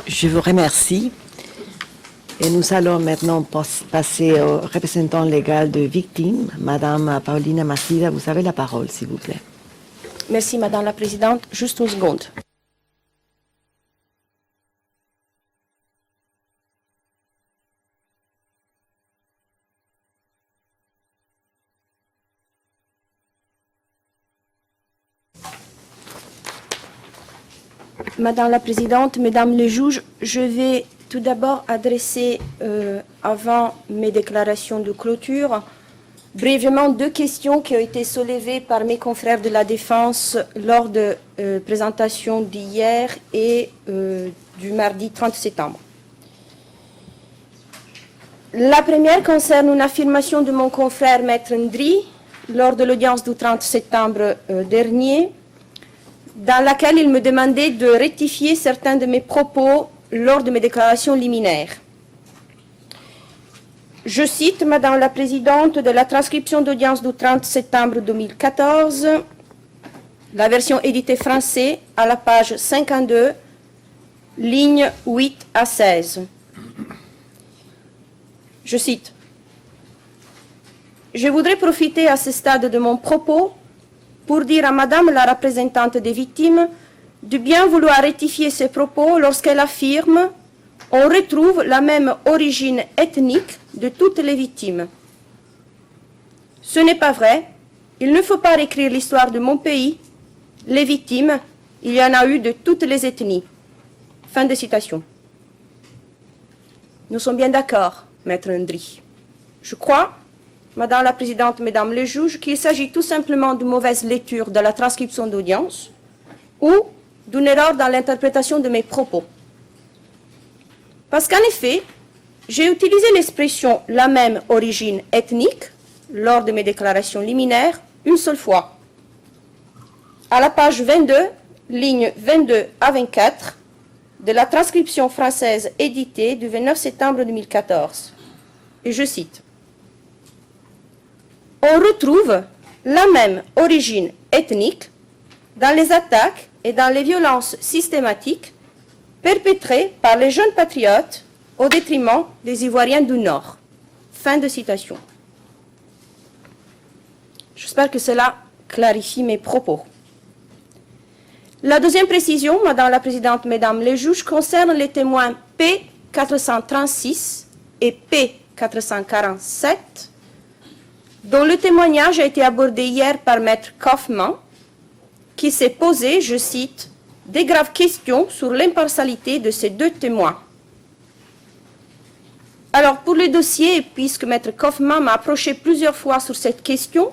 Je vous remercie. Et nous allons maintenant passer au représentant légal de victimes, Madame Paulina Macida. Vous avez la parole, s'il vous plaît. Merci, Madame la Présidente. Juste une seconde. Madame la Présidente, Mesdames les juges, je vais tout d'abord adresser, avant mes déclarations de clôture, brièvement deux questions qui ont été soulevées par mes confrères de la Défense lors de présentation d'hier et du mardi 30 septembre. La première concerne une affirmation de mon confrère Maître Ndri lors de l'audience du 30 septembre dernier, dans laquelle il me demandait de rectifier certains de mes propos lors de mes déclarations liminaires. Je cite, Madame la Présidente, de la transcription d'audience du 30 septembre 2014, la version éditée français à la page 52, lignes 8 à 16. Je cite, « Je voudrais profiter à ce stade de mon propos pour dire à Madame la représentante des victimes de bien vouloir rectifier ses propos lorsqu'elle affirme « On retrouve la même origine ethnique de toutes les victimes ». Ce n'est pas vrai. Il ne faut pas réécrire l'histoire de mon pays. Les victimes, il y en a eu de toutes les ethnies. Fin de citation. Nous sommes bien d'accord, Maître Ndri. Je crois, Madame la Présidente, Mesdames les juges, qu'il s'agit tout simplement d'une mauvaise lecture de la transcription d'audience ou d'une erreur dans l'interprétation de mes propos. Parce qu'en effet, j'ai utilisé l'expression « la même origine ethnique » lors de mes déclarations liminaires une seule fois. À la page 22, lignes 22 à 24 de la transcription française éditée du 29 septembre 2014. Et je cite. On retrouve la même origine ethnique dans les attaques et dans les violences systématiques perpétrées par les jeunes patriotes au détriment des Ivoiriens du Nord. Fin de citation. J'espère que cela clarifie mes propos. La deuxième précision, Madame la Présidente, Mesdames les juges, concerne les témoins P436 et P447, dont le témoignage a été abordé hier par Maître Kaufmann, qui s'est posé, je cite, « des graves questions sur l'impartialité de ces deux témoins ». Alors, pour le dossier, puisque Maître Kaufmann m'a approché plusieurs fois sur cette question,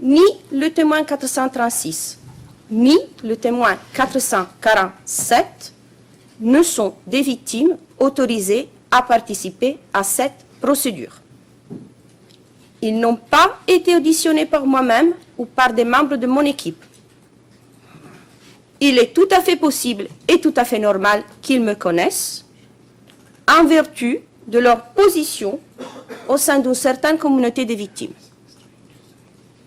ni le témoin 436, ni le témoin 447 ne sont des victimes autorisées à participer à cette procédure. Ils n'ont pas été auditionnés par moi-même ou par des membres de mon équipe. Il est tout à fait possible et tout à fait normal qu'ils me connaissent en vertu de leur position au sein d'une certaine communauté de victimes.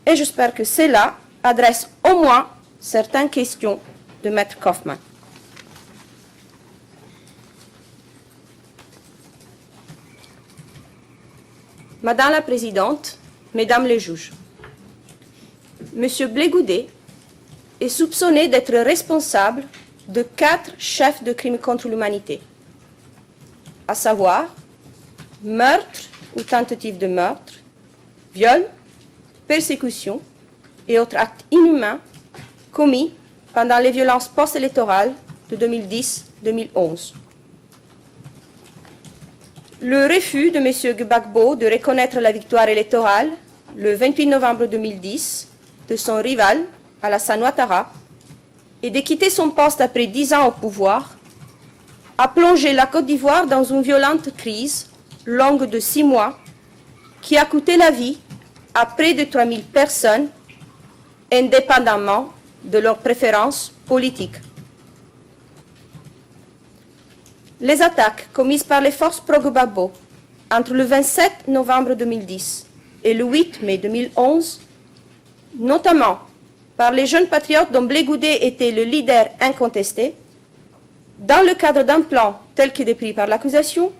Et j'espère que cela adresse au moins certaines questions de Maître Kaufmann. Madame la Présidente, Mesdames les juges, M. Blégoudet est soupçonné d'être responsable de 4 chefs de crimes contre l'humanité, à savoir meurtre ou tentative de meurtre, viol, persécution et autres actes inhumains commis pendant les violences post-électorales de 2010-2011. Le refus de M. Gbagbo de reconnaître la victoire électorale le 28 novembre 2010 de son rival, Alassane Ouattara, et de quitter son poste après 10 ans au pouvoir, a plongé la Côte d'Ivoire dans une violente crise longue de 6 mois qui a coûté la vie à près de 3000 personnes, indépendamment de leurs préférences politiques. Les attaques commises par les forces pro-Gbagbo entre le 27 novembre 2010 et le 8 mai 2011, notamment par les jeunes patriotes dont Blégoudet était le leader incontesté, dans le cadre d'un plan tel que décrit par l'accusation,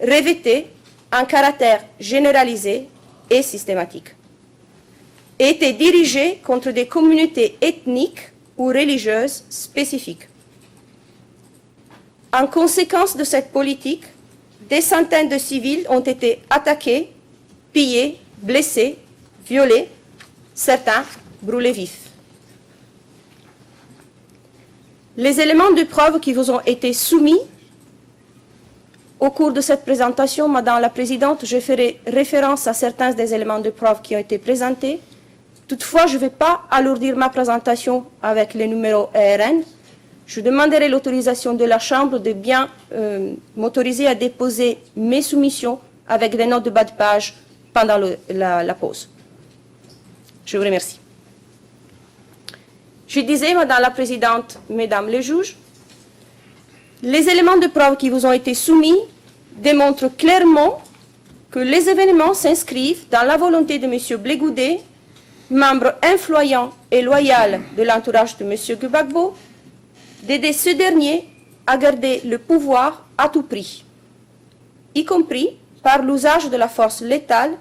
revêtait un caractère généralisé et systématique, et était dirigé contre des communautés ethniques ou religieuses spécifiques. En conséquence de cette politique, des centaines de civils ont été attaqués, pillés, blessés, violés, certains brûlés vifs. Les éléments de preuve qui vous ont été soumis au cours de cette présentation, Madame la Présidente, je ferai référence à certains des éléments de preuve qui ont été présentés. Toutefois, je ne vais pas alourdir ma présentation avec les numéros ERN. Je demanderai l'autorisation de la Chambre de bien m'autoriser à déposer mes soumissions avec des notes de bas de page pendant la pause. Je vous remercie. Je disais, Madame la Présidente, Mesdames les juges, les éléments de preuve qui vous ont été soumis démontrent clairement que les événements s'inscrivent dans la volonté de M. Blé-Goudet, membre influent et loyal de l'entourage de M. Gbagbo, d'aider ce dernier à garder le pouvoir à tout prix, y compris par l'usage de la force létale,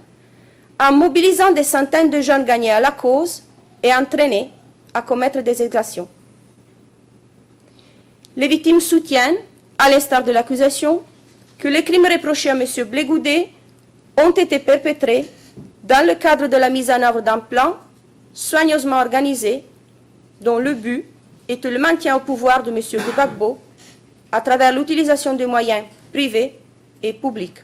en mobilisant des centaines de jeunes gagnés à la cause et entraînés à commettre des exactions. Les victimes soutiennent, à l'instar de l'accusation, que les crimes reprochés à M. Blé-Goudet ont été perpétrés dans le cadre de la mise en œuvre d'un plan soigneusement organisé dont le but était le maintien au pouvoir de M. Gbagbo à travers l'utilisation de moyens privés et publics.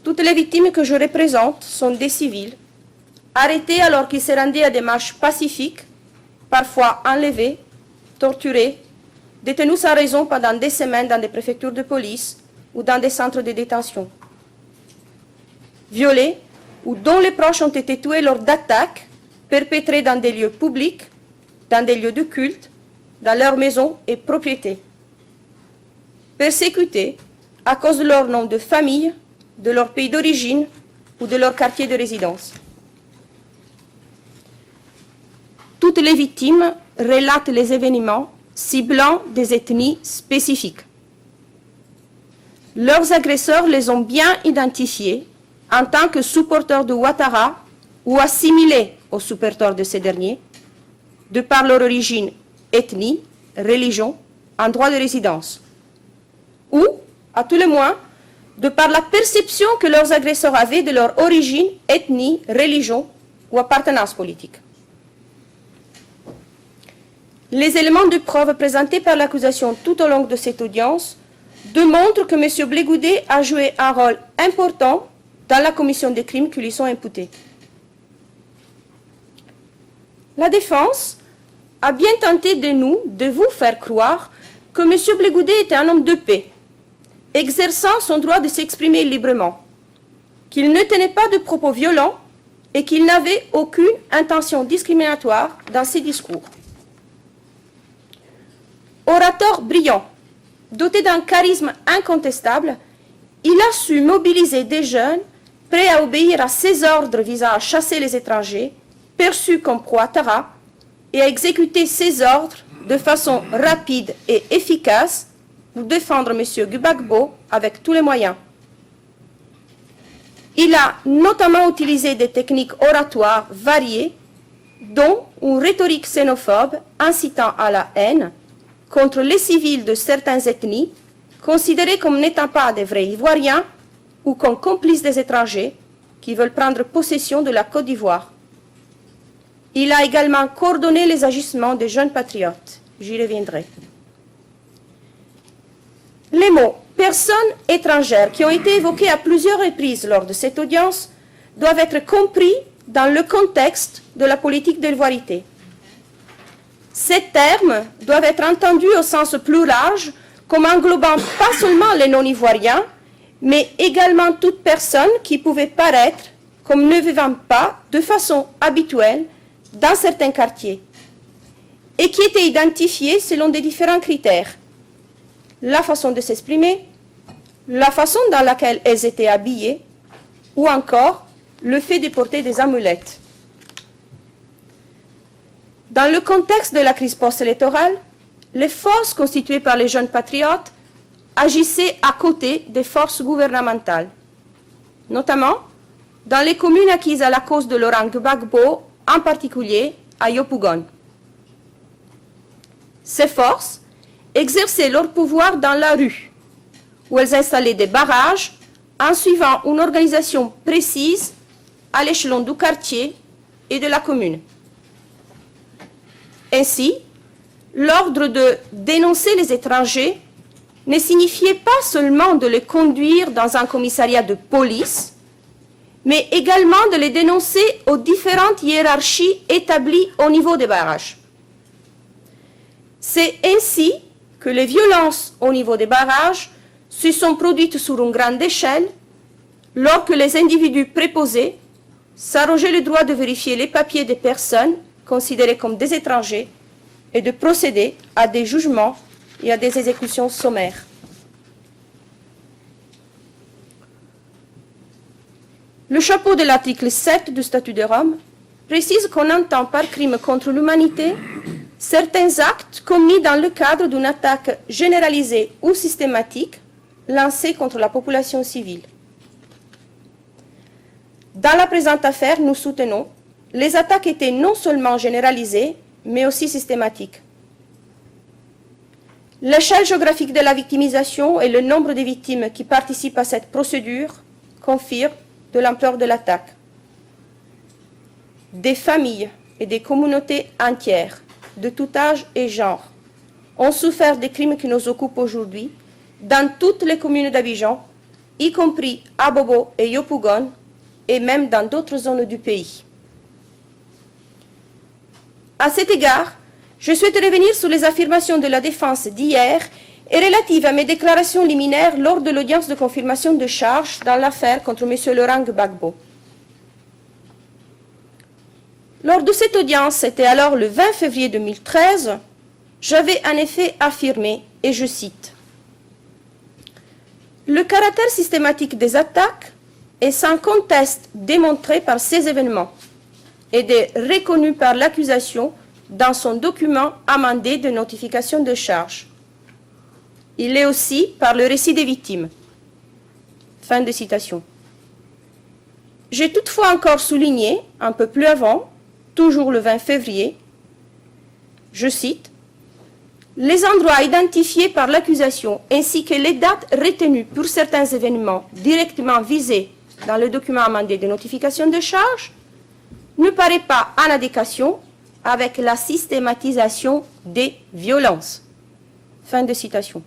Toutes les victimes que je représente sont des civils, arrêtés alors qu'ils se rendaient à des marches pacifiques, parfois enlevés, torturés, détenus sans raison pendant des semaines dans des préfectures de police ou dans des centres de détention, violés ou dont les proches ont été tués lors d'attaques perpétrées dans des lieux publics, dans des lieux de culte, dans leurs maisons et propriétés, persécutés à cause de leur nom de famille, de leur pays d'origine ou de leur quartier de résidence. Toutes les victimes relatent les événements ciblant des ethnies spécifiques. Leurs agresseurs les ont bien identifiés en tant que supporters de Ouattara ou assimilés aux supporters de ces derniers, de par leur origine, ethnie, religion, endroit de résidence, ou, à tout le moins, de par la perception que leurs agresseurs avaient de leur origine, ethnie, religion ou appartenance politique. Les éléments de preuve présentés par l'accusation tout au long de cette audience démontrent que M. Blé-Goudet a joué un rôle important dans la commission des crimes qui lui sont imputés. La défense a bien tenté de vous faire croire que M. Blé-Goudet était un homme de paix, exerçant son droit de s'exprimer librement, qu'il ne tenait pas de propos violents et qu'il n'avait aucune intention discriminatoire dans ses discours. Orateur brillant, doté d'un charisme incontestable, il a su mobiliser des jeunes prêts à obéir à ses ordres visant à chasser les étrangers, perçus comme pro-Ouattara, et à exécuter ces ordres de façon rapide et efficace pour défendre M. Gbagbo avec tous les moyens. Il a notamment utilisé des techniques oratoires variées, dont une rhétorique xénophobe incitant à la haine contre les civils de certaines ethnies, considérés comme n'étant pas des vrais Ivoiriens ou comme complices des étrangers qui veulent prendre possession de la Côte d'Ivoire. Il a également coordonné les agissements des jeunes patriotes. J'y reviendrai. Les mots « personnes étrangères » qui ont été évoqués à plusieurs reprises lors de cette audience doivent être compris dans le contexte de la politique de l'ivoirité. Ces termes doivent être entendus au sens plus large, comme englobant pas seulement les non-ivoiriens, mais également toute personne qui pouvait paraître comme ne vivant pas de façon habituelle dans certains quartiers, et qui étaient identifiées selon des différents critères. La façon de s'exprimer, la façon dans laquelle elles étaient habillées, ou encore le fait de porter des amulettes. Dans le contexte de la crise post-électorale, les forces constituées par les jeunes patriotes agissaient à côté des forces gouvernementales, notamment dans les communes acquises à la cause de Laurent Gbagbo, en particulier à Yopougon. Ces forces exerçaient leur pouvoir dans la rue, où elles installaient des barrages en suivant une organisation précise à l'échelon du quartier et de la commune. Ainsi, l'ordre de dénoncer les étrangers ne signifiait pas seulement de les conduire dans un commissariat de police, mais également de les dénoncer aux différentes hiérarchies établies au niveau des barrages. C'est ainsi que les violences au niveau des barrages se sont produites sur une grande échelle, lorsque les individus préposés s'arrogeaient le droit de vérifier les papiers des personnes considérées comme des étrangers et de procéder à des jugements et à des exécutions sommaires. Le chapeau de l'article 7 du Statut de Rome précise qu'on entend par crime contre l'humanité certains actes commis dans le cadre d'une attaque généralisée ou systématique lancée contre la population civile. Dans la présente affaire, nous soutenons, les attaques étaient non seulement généralisées, mais aussi systématiques. L'échelle géographique de la victimisation et le nombre de victimes qui participent à cette procédure confirment de l'ampleur de l'attaque. Des familles et des communautés entières, de tout âge et genre, ont souffert des crimes qui nous occupent aujourd'hui dans toutes les communes d'Abidjan, y compris à Bobo et Yopougon, et même dans d'autres zones du pays. À cet égard, je souhaite revenir sur les affirmations de la défense d'hier et relatives à mes déclarations liminaires lors de l'audience de confirmation de charges dans l'affaire contre M. Laurent Gbagbo. Lors de cette audience, c'était alors le 20 février 2013, j'avais en effet affirmé, et je cite, « Le caractère systématique des attaques est sans conteste démontré par ces événements et est reconnu par l'accusation dans son document amendé de notification de charge. Il l'est aussi par le récit des victimes. » Fin de citation. J'ai toutefois encore souligné, un peu plus avant, toujours le 20 février, je cite, « Les endroits identifiés par l'accusation ainsi que les dates retenues pour certains événements directement visés dans le document amendé de notification de charge ne paraît pas en adéquation avec la systématisation des violences. » Fin de citation.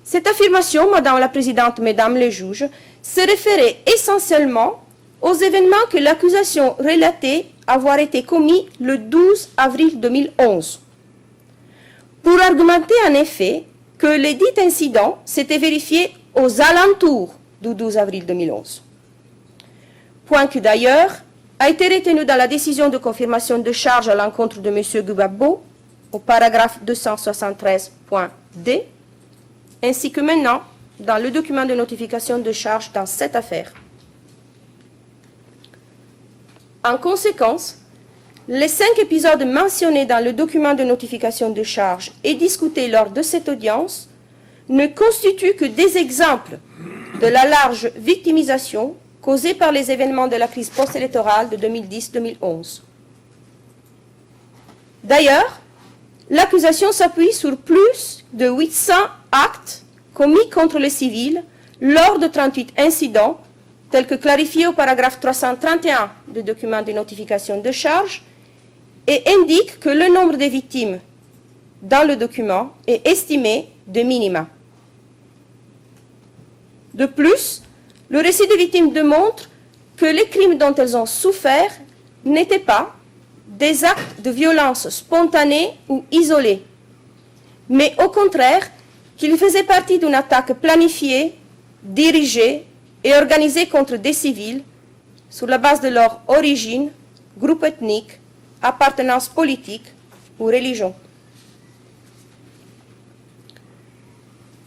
Cette affirmation, Madame la Présidente, Mesdames les juges, se référait essentiellement aux événements que l'accusation relatait avoir été commis le 12 avril 2011, pour argumenter en effet que les dits incidents s'étaient vérifiés aux alentours du 12 avril 2011. Point qui d'ailleurs a été retenu dans la décision de confirmation de charge à l'encontre de M. Gbagbo, au paragraphe 273.d, ainsi que maintenant dans le document de notification de charge dans cette affaire. En conséquence, les 5 épisodes mentionnés dans le document de notification de charge et discutés lors de cette audience ne constituent que des exemples de la large victimisation causée par les événements de la crise post-électorale de 2010-2011. D'ailleurs, l'accusation s'appuie sur plus de 800 actes commis contre les civils lors de 38 incidents, tels que clarifiés au paragraphe 331 du document de notification de charge, et indique que le nombre de victimes dans le document est estimé de minima. De plus, le récit des victimes démontre que les crimes dont elles ont souffert n'étaient pas des actes de violence spontanés ou isolés, mais au contraire qu'ils faisaient partie d'une attaque planifiée, dirigée et organisée contre des civils sur la base de leur origine, groupe ethnique, appartenance politique ou religion.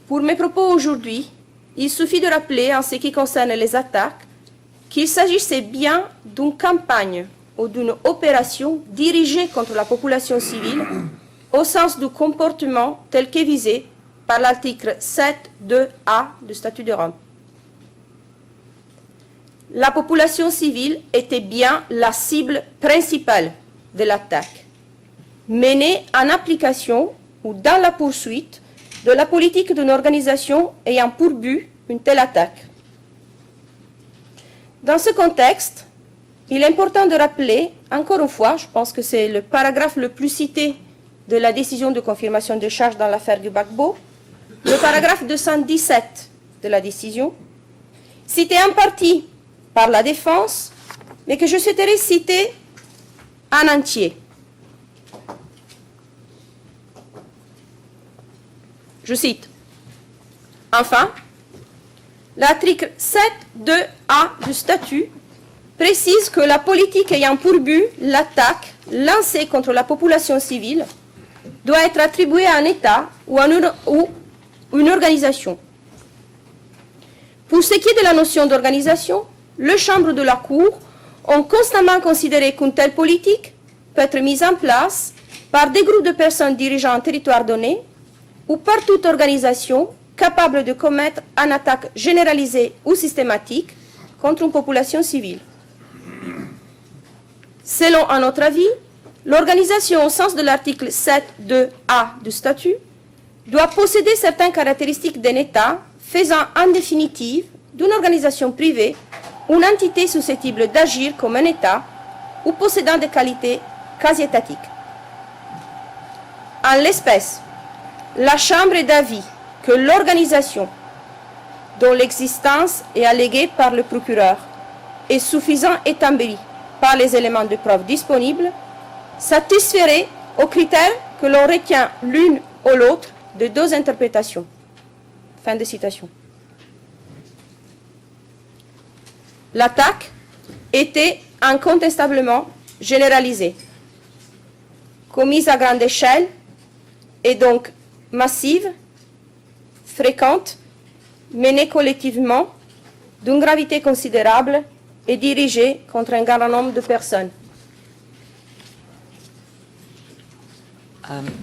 Pour mes propos aujourd'hui, il suffit de rappeler en ce qui concerne les attaques qu'il s'agissait bien d'une campagne ou d'une opération dirigée contre la population civile au sens du comportement tel qu'est visé par l'article 7.2a du Statut de Rome. La population civile était bien la cible principale de l'attaque, menée en application ou dans la poursuite de la politique d'une organisation ayant pour but une telle attaque. Dans ce contexte, il est important de rappeler, encore une fois, je pense que c'est le paragraphe le plus cité de la décision de confirmation de charge dans l'affaire du Gbagbo, le paragraphe 217 de la décision, cité en partie par la défense, mais que je souhaiterais citer en entier. Je cite. Enfin, l'article 7.2a du statut précise que la politique ayant pour but l'attaque lancée contre la population civile doit être attribuée à un État ou à une organisation. Pour ce qui est de la notion d'organisation, les chambres de la Cour ont constamment considéré qu'une telle politique peut être mise en place par des groupes de personnes dirigeant un territoire donné ou par toute organisation capable de commettre une attaque généralisée ou systématique contre une population civile. Selon un autre avis, l'organisation au sens de l'article 7.2a du statut doit posséder certaines caractéristiques d'un État faisant en définitive d'une organisation privée une entité susceptible d'agir comme un État ou possédant des qualités quasi-étatiques. En l'espèce, la Chambre est d'avis que l'organisation, dont l'existence est alléguée par le procureur, est suffisamment établie par les éléments de preuve disponibles, satisferait aux critères que l'on retient l'une ou l'autre de deux interprétations. Fin de citation. L'attaque était incontestablement généralisée, commise à grande échelle et donc massive, fréquente, menée collectivement, d'une gravité considérable et dirigée contre un grand nombre de personnes.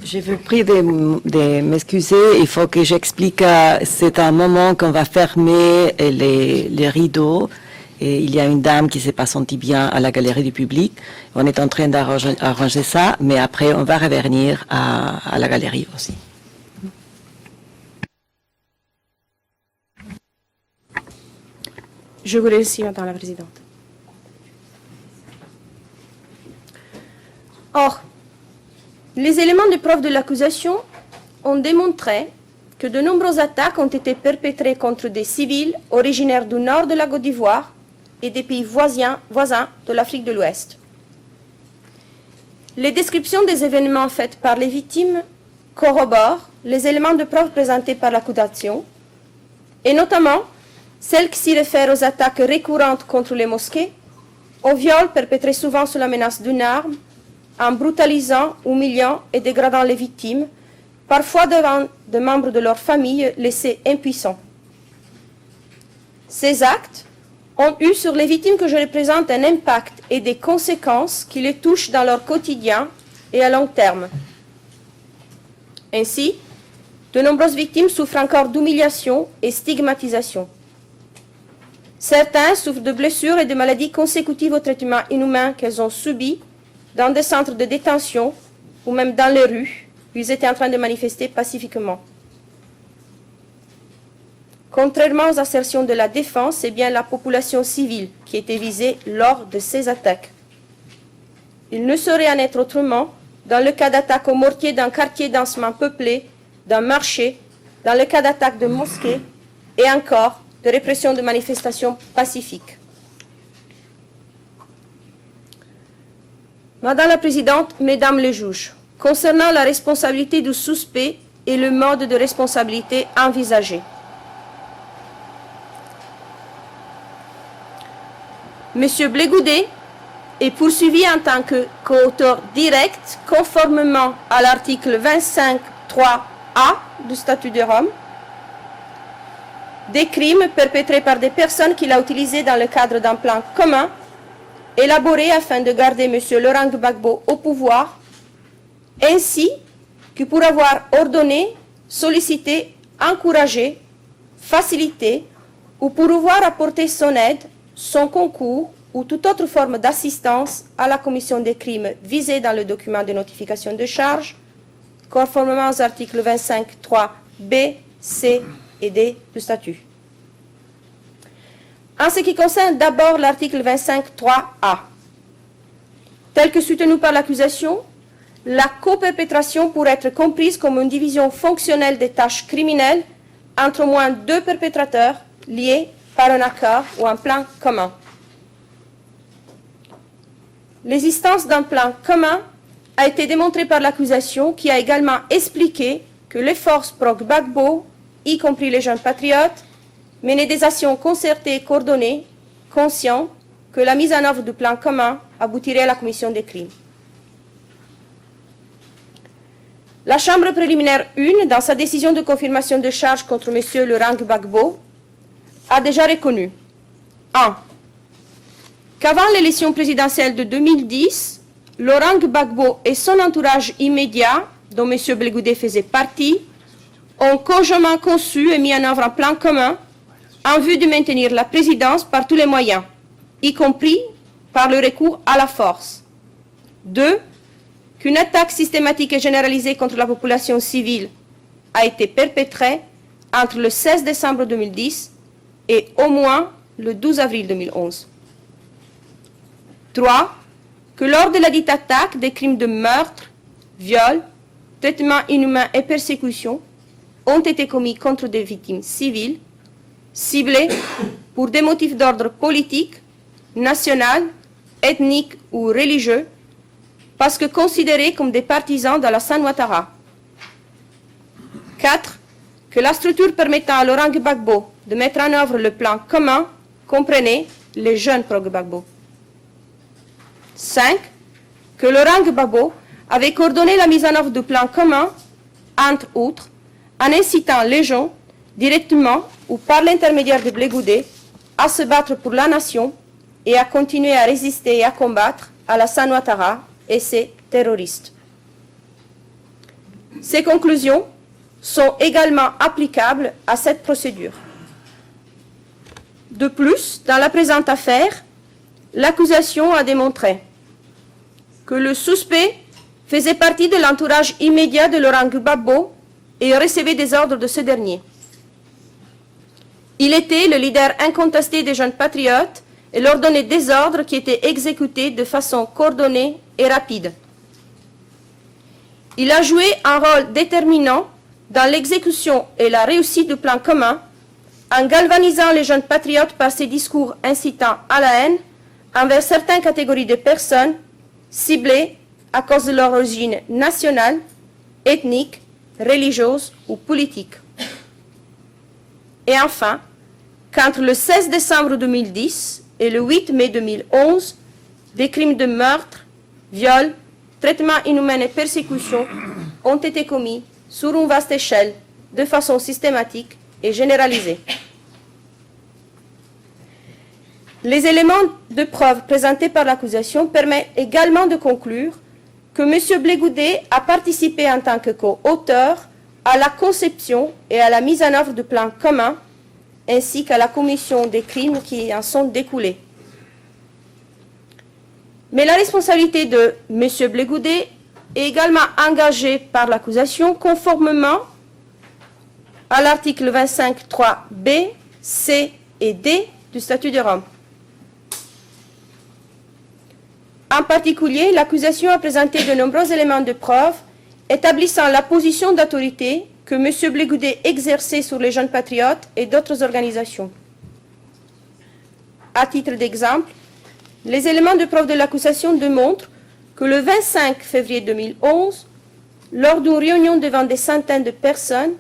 Je vous prie de m'excuser, il faut que j'explique, c'est un moment qu'on va fermer les rideaux. Et il y a une dame qui ne s'est pas sentie bien à la galerie du public. On est en train d'arranger ça, mais après on va revenir à la galerie aussi. Je vous remercie, Madame la Présidente. Or, les éléments de preuve de l'accusation ont démontré que de nombreuses attaques ont été perpétrées contre des civils originaires du nord de la Côte d'Ivoire et des pays voisins de l'Afrique de l'Ouest. Les descriptions des événements faites par les victimes corroborent les éléments de preuve présentés par l'accusation, et notamment celles qui s'y réfèrent aux attaques récurrentes contre les mosquées, aux viols perpétrés souvent sous la menace d'une arme, en brutalisant, humiliant et dégradant les victimes, parfois devant des membres de leur famille laissés impuissants. Ces actes ont eu sur les victimes que je représente un impact et des conséquences qui les touchent dans leur quotidien et à long terme. Ainsi, de nombreuses victimes souffrent encore d'humiliation et stigmatisation. Certains souffrent de blessures et de maladies consécutives au traitement inhumain qu'elles ont subi dans des centres de détention ou même dans les rues où ils étaient en train de manifester pacifiquement. Contrairement aux assertions de la défense, c'est bien la population civile qui était visée lors de ces attaques. Il ne saurait en être autrement dans le cas d'attaque au mortier d'un quartier densément peuplé, d'un marché, dans le cas d'attaque de mosquées et encore de répression de manifestations pacifiques. Madame la Présidente, Mesdames les juges, concernant la responsabilité du suspect et le mode de responsabilité envisagé, M. Blé Goudet est poursuivi en tant que coauteur direct, conformément à l'article 25.3a du Statut de Rome, des crimes perpétrés par des personnes qu'il a utilisés dans le cadre d'un plan commun élaboré afin de garder M. Laurent Gbagbo au pouvoir, ainsi que pour avoir ordonné, sollicité, encouragé, facilité ou pour pouvoir apporter son aide, son concours ou toute autre forme d'assistance à la commission des crimes visés dans le document de notification de charge, conformément aux articles 25.3b, c et d du statut. En ce qui concerne d'abord l'article 25.3a, tel que soutenu par l'accusation, la coperpétration pourrait être comprise comme une division fonctionnelle des tâches criminelles entre au moins deux perpétrateurs liés par un accord ou un plan commun. L'existence d'un plan commun a été démontrée par l'accusation qui a également expliqué que les forces pro-Gbagbo, y compris les jeunes patriotes, menaient des actions concertées et coordonnées, conscients que la mise en œuvre du plan commun aboutirait à la commission des crimes. La Chambre préliminaire 1, dans sa décision de confirmation de charge contre M. Laurent Gbagbo, a déjà reconnu 1. Qu'avant l'élection présidentielle de 2010, Laurent Gbagbo et son entourage immédiat, dont M. Blegoudé faisait partie, ont conjointement conçu et mis en œuvre un plan commun en vue de maintenir la présidence par tous les moyens, y compris par le recours à la force. 2. Qu'une attaque systématique et généralisée contre la population civile a été perpétrée entre le 16 décembre 2010 et au moins le 12 avril 2011. 3. Que lors de la dite attaque, des crimes de meurtre, viol, traitement inhumain et persécution ont été commis contre des victimes civiles, ciblées pour des motifs d'ordre politique, national, ethnique ou religieux, parce que considérés comme des partisans de Alassane Ouattara. 4. Que la structure permettant à Laurent Gbagbo de mettre en œuvre le plan commun comprenait les jeunes pro-Gbagbo. 5. Que Laurent Gbagbo avait coordonné la mise en œuvre du plan commun, entre autres, en incitant les gens, directement ou par l'intermédiaire de Blegoudé, à se battre pour la nation et à continuer à résister et à combattre Alassane Ouattara et ses terroristes. Ces conclusions sont également applicables à cette procédure. De plus, dans la présente affaire, l'accusation a démontré que le suspect faisait partie de l'entourage immédiat de Laurent Gbagbo et recevait des ordres de ce dernier. Il était le leader incontesté des jeunes patriotes et leur donnait des ordres qui étaient exécutés de façon coordonnée et rapide. Il a joué un rôle déterminant dans l'exécution et la réussite du plan commun en galvanisant les jeunes patriotes par ses discours incitant à la haine envers certaines catégories de personnes ciblées à cause de leur origine nationale, ethnique, religieuse ou politique. Et enfin, qu'entre le 16 décembre 2010 et le 8 mai 2011, des crimes de meurtre, viol, traitement inhumain et persécution ont été commis sur une vaste échelle, de façon systématique et généralisée. Les éléments de preuve présentés par l'accusation permettent également de conclure que M. Blegoudé a participé en tant que co-auteur à la conception et à la mise en œuvre du plan commun, ainsi qu'à la commission des crimes qui en sont découlés. Mais la responsabilité de M. Blegoudé est également engagée par l'accusation conformément à l'article 25.3b, c et d du statut de Rome. En particulier, l'accusation a présenté de nombreux éléments de preuve établissant la position d'autorité que M. Blegoudé exerçait sur les jeunes patriotes et d'autres organisations. À titre d'exemple, les éléments de preuve de l'accusation démontrent que le 25 février 2011, lors d'une réunion devant des centaines de personnes,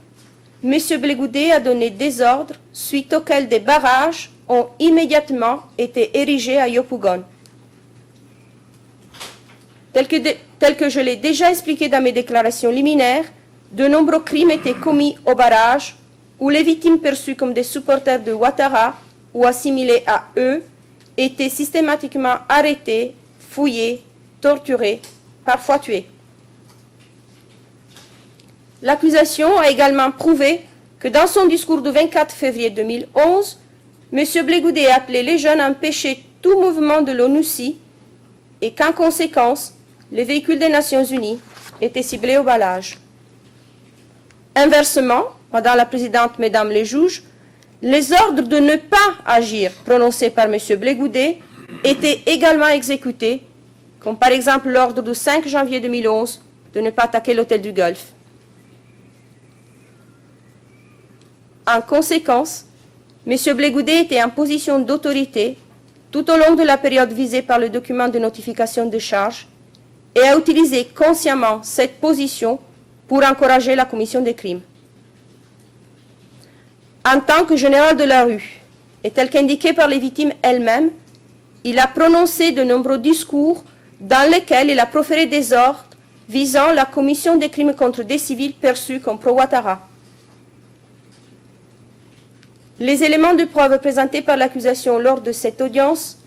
M. Blegoudé a donné des ordres suite auxquels des barrages ont immédiatement été érigés à Yopougon. Tel que je l'ai déjà expliqué dans mes déclarations liminaires, de nombreux crimes étaient commis au barrage où les victimes perçues comme des supporters de Ouattara ou assimilées à eux étaient systématiquement arrêtés, fouillés, torturés, parfois tués. L'accusation a également prouvé que dans son discours du 24 février 2011, M. Blé-Goudet a appelé les jeunes à empêcher tout mouvement de l'ONUCI et qu'en conséquence, les véhicules des Nations Unies étaient ciblés au balage. Inversement, Madame la Présidente, Mesdames les juges, les ordres de ne pas agir prononcés par M. Blé-Goudet étaient également exécutés, comme par exemple l'ordre du 5 janvier 2011 de ne pas attaquer l'hôtel du Golfe. En conséquence, M. Blé-Goudet était en position d'autorité tout au long de la période visée par le document de notification de charge et a utilisé consciemment cette position pour encourager la commission des crimes. En tant que général de la rue, et tel qu'indiqué par les victimes elles-mêmes, il a prononcé de nombreux discours dans lesquels il a proféré des ordres visant la commission des crimes contre des civils perçus comme pro-Ouattara. Les éléments de preuve présentés par l'accusation lors de cette audience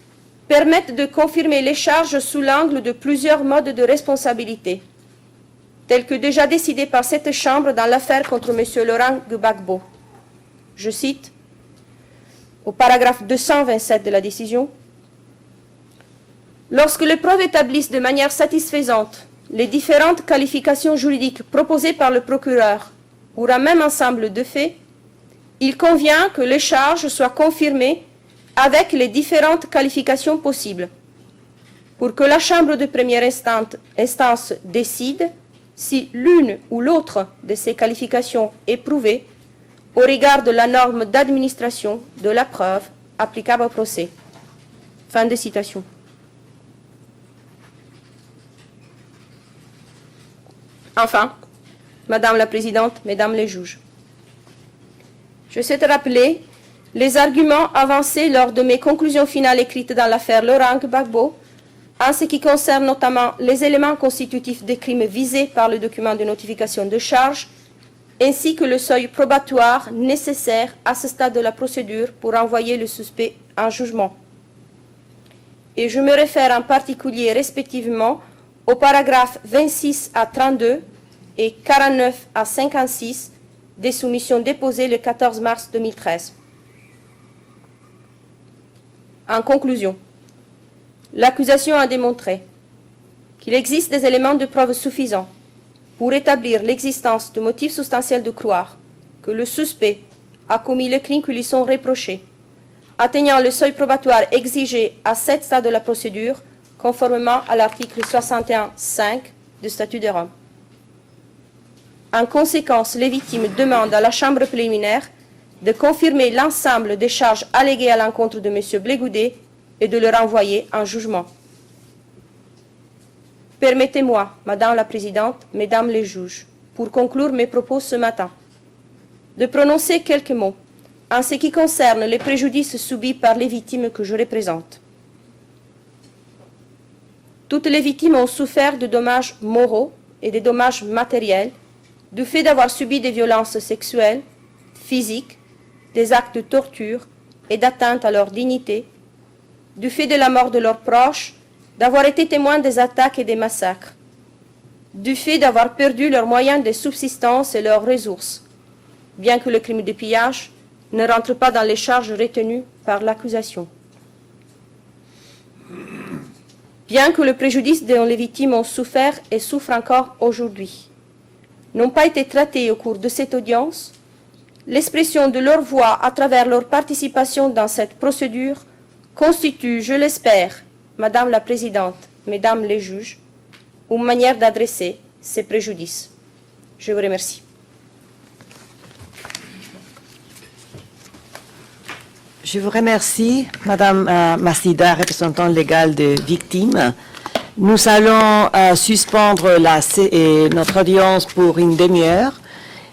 permettent de confirmer les charges sous l'angle de plusieurs modes de responsabilité, tels que déjà décidés par cette Chambre dans l'affaire contre M. Laurent Gbagbo. Je cite, au paragraphe 227 de la décision, « Lorsque les preuves établissent de manière satisfaisante les différentes qualifications juridiques proposées par le procureur pour un même ensemble de faits, il convient que les charges soient confirmées avec les différentes qualifications possibles, pour que la Chambre de première instance décide si l'une ou l'autre de ces qualifications est prouvée au regard de la norme d'administration de la preuve applicable au procès. » Fin de citation. Enfin, Madame la Présidente, Mesdames les juges, je souhaite rappeler les arguments avancés lors de mes conclusions finales écrites dans l'affaire Laurent Gbagbo, en ce qui concerne notamment les éléments constitutifs des crimes visés par le document de notification de charge, ainsi que le seuil probatoire nécessaire à ce stade de la procédure pour envoyer le suspect en jugement. Et je me réfère en particulier respectivement aux paragraphes 26 à 32 et 49 à 56 des soumissions déposées le 14 mars 2013. En conclusion, l'accusation a démontré qu'il existe des éléments de preuve suffisants pour établir l'existence de motifs substantiels de croire que le suspect a commis les crimes qui lui sont reprochés, atteignant le seuil probatoire exigé à cet stade de la procédure, conformément à l'article 61.5 du Statut de Rome. En conséquence, les victimes demandent à la Chambre préliminaire de confirmer l'ensemble des charges alléguées à l'encontre de M. Blé-Goudet et de le renvoyer en jugement. Permettez-moi, Madame la Présidente, Mesdames les juges, pour conclure mes propos ce matin, de prononcer quelques mots en ce qui concerne les préjudices subis par les victimes que je représente. Toutes les victimes ont souffert de dommages moraux et des dommages matériels du fait d'avoir subi des violences sexuelles, physiques, des actes de torture et d'atteinte à leur dignité, du fait de la mort de leurs proches, d'avoir été témoins des attaques et des massacres, du fait d'avoir perdu leurs moyens de subsistance et leurs ressources, bien que le crime de pillage ne rentre pas dans les charges retenues par l'accusation. Bien que le préjudice dont les victimes ont souffert et souffrent encore aujourd'hui n'ont pas été traités au cours de cette audience, l'expression de leur voix à travers leur participation dans cette procédure constitue, je l'espère, Madame la Présidente, Mesdames les juges, une manière d'adresser ces préjudices. Je vous remercie. Je vous remercie, Madame Massida, représentante légale des victimes. Nous allons suspendre notre audience pour une demi-heure.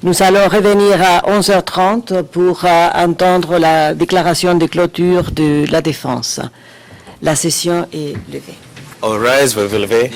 Nous allons revenir à 11h30 pour entendre la déclaration de clôture de la défense. La session est levée. All rise, vous vous levez.